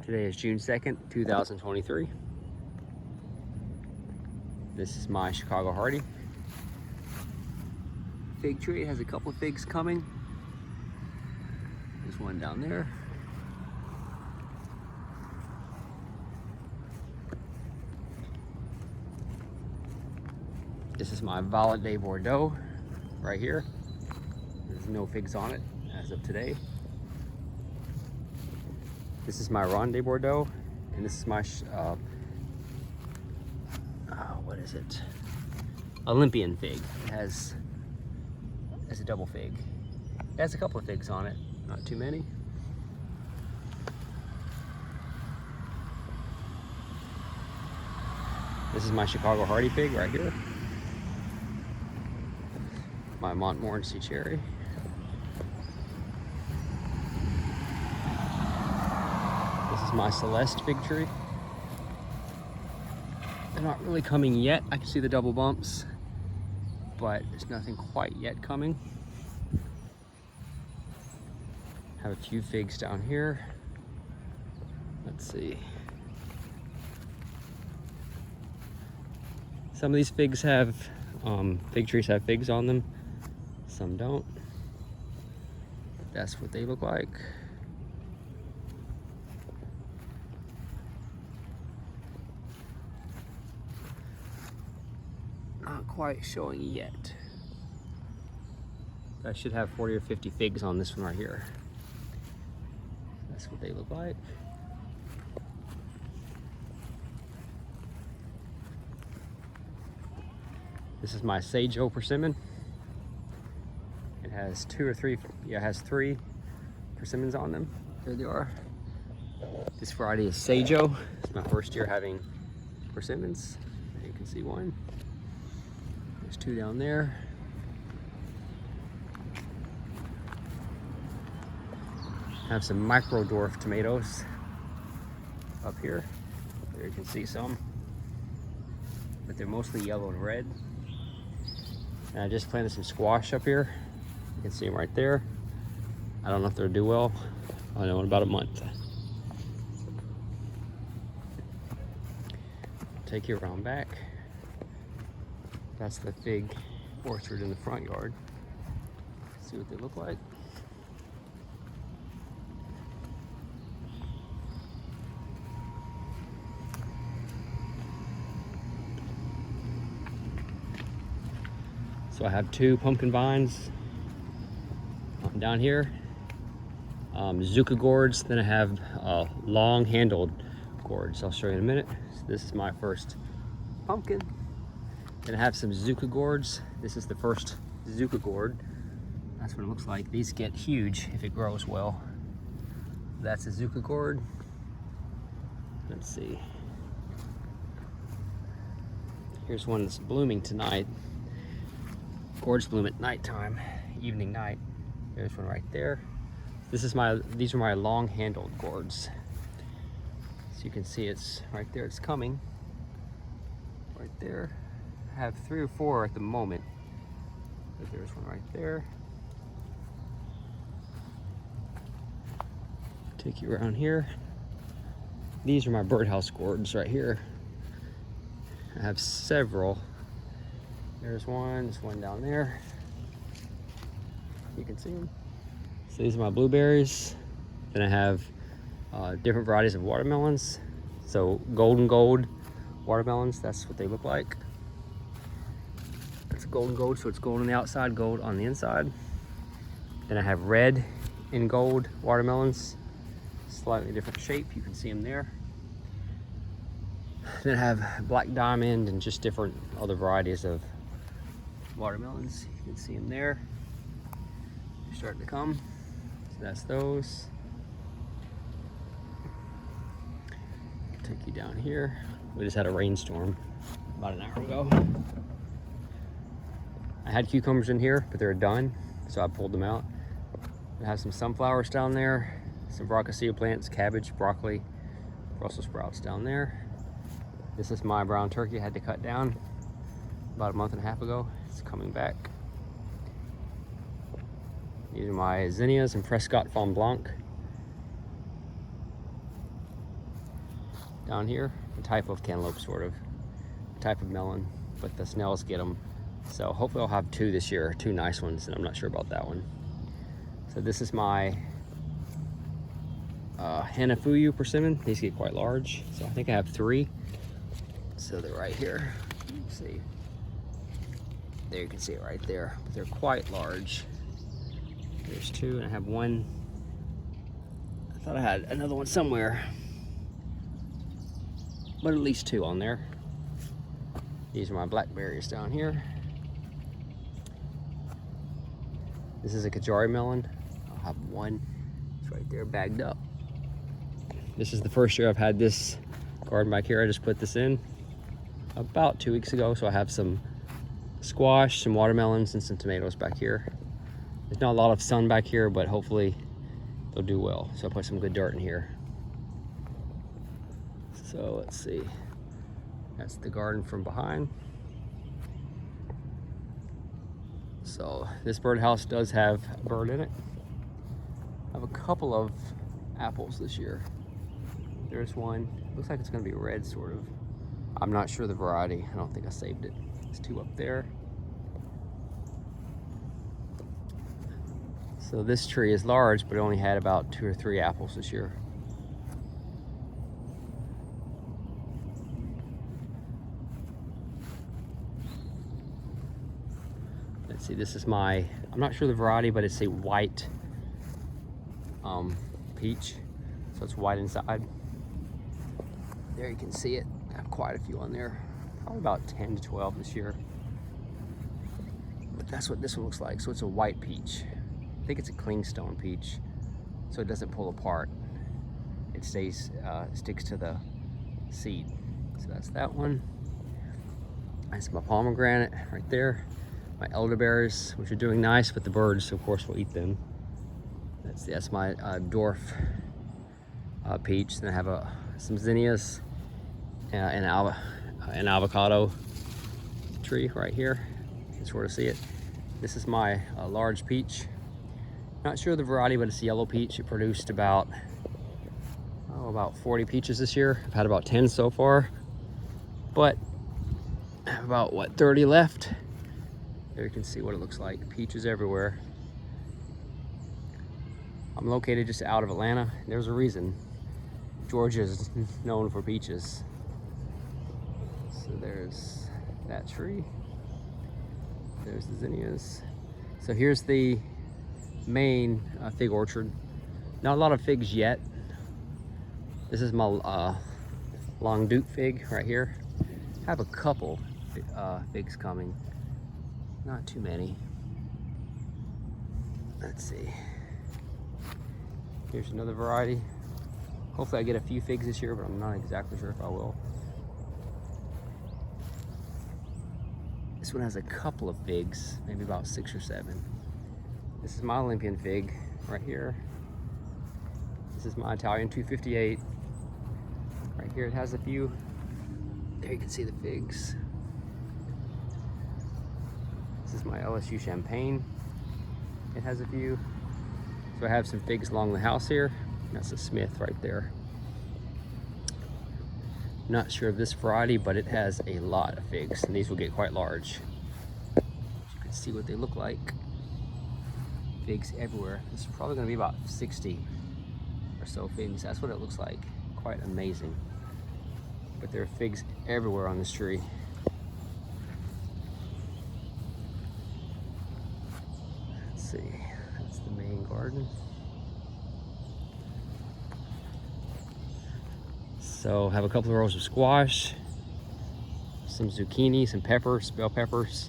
Today is June 2nd, 2023. This is my Chicago Hardy. Fig tree has a couple of figs coming. There's one down there. This is my Violet de Bordeaux right here. There's no figs on it as of today. This is my Ronde de Bordeaux, and this is my what is it? Olympian fig. It has a double fig. It has a couple of figs on it, not too many. This is my Chicago Hardy fig right here. My Montmorency cherry. This is my Celeste fig tree. They're not really coming yet. I can see the double bumps, but there's nothing quite yet coming. Have a few figs down here. Let's see. Some of these figs have, fig trees have figs on them. Some don't. That's what they look like. Not quite showing yet. I should have 40 or 50 figs on this one right here. That's what they look like. This is my Sage-O persimmon. It has it has three persimmons on them. There they are. This variety is Sage-O. It's my first year having persimmons. You can see one. There's two down there. I have some micro dwarf tomatoes up here. There you can see some, but they're mostly yellow and red. And I just planted some squash up here. You can see them right there. I don't know if they'll do well. I know in about a month. Take you around back. That's the fig orchard in the front yard. See what they look like. So I have two pumpkin vines down here, Zucca gourds. Then I have long handled gourds. I'll show you in a minute. So this is my first pumpkin. Then I have some Zucca gourds. This is the first Zucca gourd. That's what it looks like. These get huge if it grows well. That's a Zucca gourd. Let's see. Here's one that's blooming tonight. Gourds bloom at nighttime, evening night. There's one right there. These are my long-handled gourds. So you can see it's right there. It's coming. Right there. I have 3 or 4 at the moment. But there's one right there. Take you around here. These are my birdhouse gourds right here. I have several. There's one down there. You can see them. So these are my blueberries. Then I have different varieties of watermelons. So golden gold watermelons, that's what they look like. That's golden gold, so it's gold on the outside, gold on the inside. Then I have red and gold watermelons, slightly different shape. You can see them there. Then I have black diamond and just different other varieties of watermelons. You can see them there. They're starting to come. So that's those. Take you down here. We just had a rainstorm about an hour ago. I had cucumbers in here, but they're done, so I pulled them out. I have some sunflowers down there, some brassica plants, cabbage, broccoli, Brussels sprouts down there. This is my brown turkey I had to cut down about a month and a half ago. It's coming back. These are my zinnias and Prescott Fond Blanc. down here, a type of cantaloupe, sort of, a type of melon, but the snails get them. So hopefully I'll have 2 this year, 2 nice ones, and I'm not sure about that one. So this is my Hanafuyu persimmon. These get quite large, so I think I have 3. So they're right here. Let's see. There you can see it right there, but they're quite large. There's 2, and I have 1. I thought I had another one somewhere, but at least 2 on there. These are my blackberries down here. This is a Kajari melon. I'll have 1. It's right there bagged up. This is the first year I've had this garden back here. I just put this in about 2 weeks ago, so I have some squash, some watermelons, and some tomatoes back here. There's not a lot of sun back here, but hopefully they'll do well. So I put some good dirt in here. So let's see. That's the garden from behind. So this birdhouse does have a bird in it. I have a couple of apples this year. There's one. Looks like it's gonna be red, sort of. I'm not sure the variety. I don't think I saved it. There's 2 up there. So this tree is large, but it only had about 2 or 3 apples this year. Let's see, this is my, I'm not sure the variety, but it's a white peach. So it's white inside. There you can see it. I have quite a few on there. Probably about 10 to 12 this year. But that's what this one looks like. So it's a white peach. I think it's a clingstone peach, so it doesn't pull apart. It stays, sticks to the seed. So that's that one. That's my pomegranate right there. My elderberries, which are doing nice, but the birds, of course, will eat them. That's my dwarf peach. Then I have some zinnias and an avocado tree right here. You can sort of see it. This is my large peach. Not sure the variety, but it's a yellow peach. It produced about 40 peaches this year. I've had about 10 so far, but I have about, 30 left. There you can see what it looks like. Peaches everywhere. I'm located just out of Atlanta. There's a reason. Georgia is known for peaches. So there's that tree. There's the zinnias. So here's the main fig orchard. Not a lot of figs yet. This is my long Duke fig right here. I have a couple figs coming. Not too many. Let's see. Here's another variety. Hopefully I get a few figs this year, but I'm not exactly sure if I will. This one has a couple of figs, maybe about 6 or 7. This is my Olympian fig right here. This is my Italian 258. Right here it has a few. There you can see the figs. This is my LSU Champagne. It has a few. So I have some figs along the house here. That's a Smith right there. Not sure of this variety, but it has a lot of figs, and these will get quite large. You can see what they look like. Figs everywhere. This is probably going to be about 60 or so figs. That's what it looks like. Quite amazing. But there are figs everywhere on this tree. Let's see. That's the main garden. So I have a couple of rows of squash, some zucchini, some peppers, bell peppers.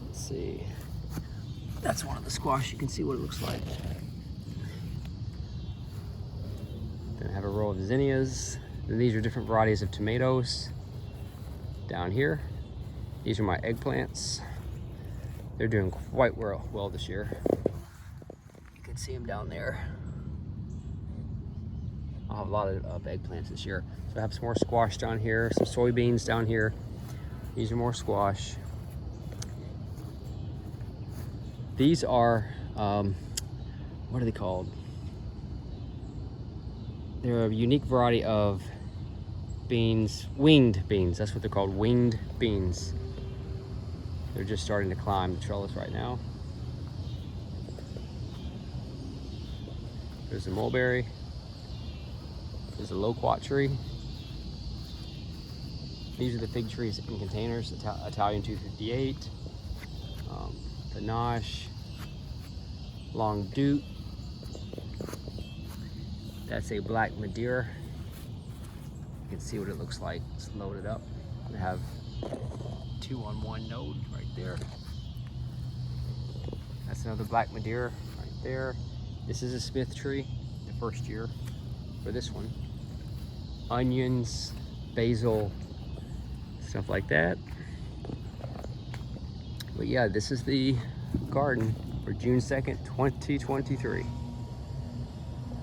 Let's see. That's one of the squash. You can see what it looks like. Then I have a row of zinnias. Then these are different varieties of tomatoes. Down here, these are my eggplants. They're doing quite well this year. You can see them down there. I'll have a lot of eggplants this year. So I have some more squash down here, some soybeans down here. These are more squash. These are, what are they called? They're a unique variety of beans, winged beans. That's what they're called, winged beans. They're just starting to climb the trellis right now. There's a mulberry. There's a loquat tree. These are the fig trees in containers. Italian 258, Panache, Long Dute. That's a black Madeira. You can see what it looks like. It's loaded up. We have 2 on 1 node right there. That's another black Madeira right there. This is a Smith tree, the first year for this one. Onions, basil, stuff like that. But yeah, this is the garden for June 2nd, 2023.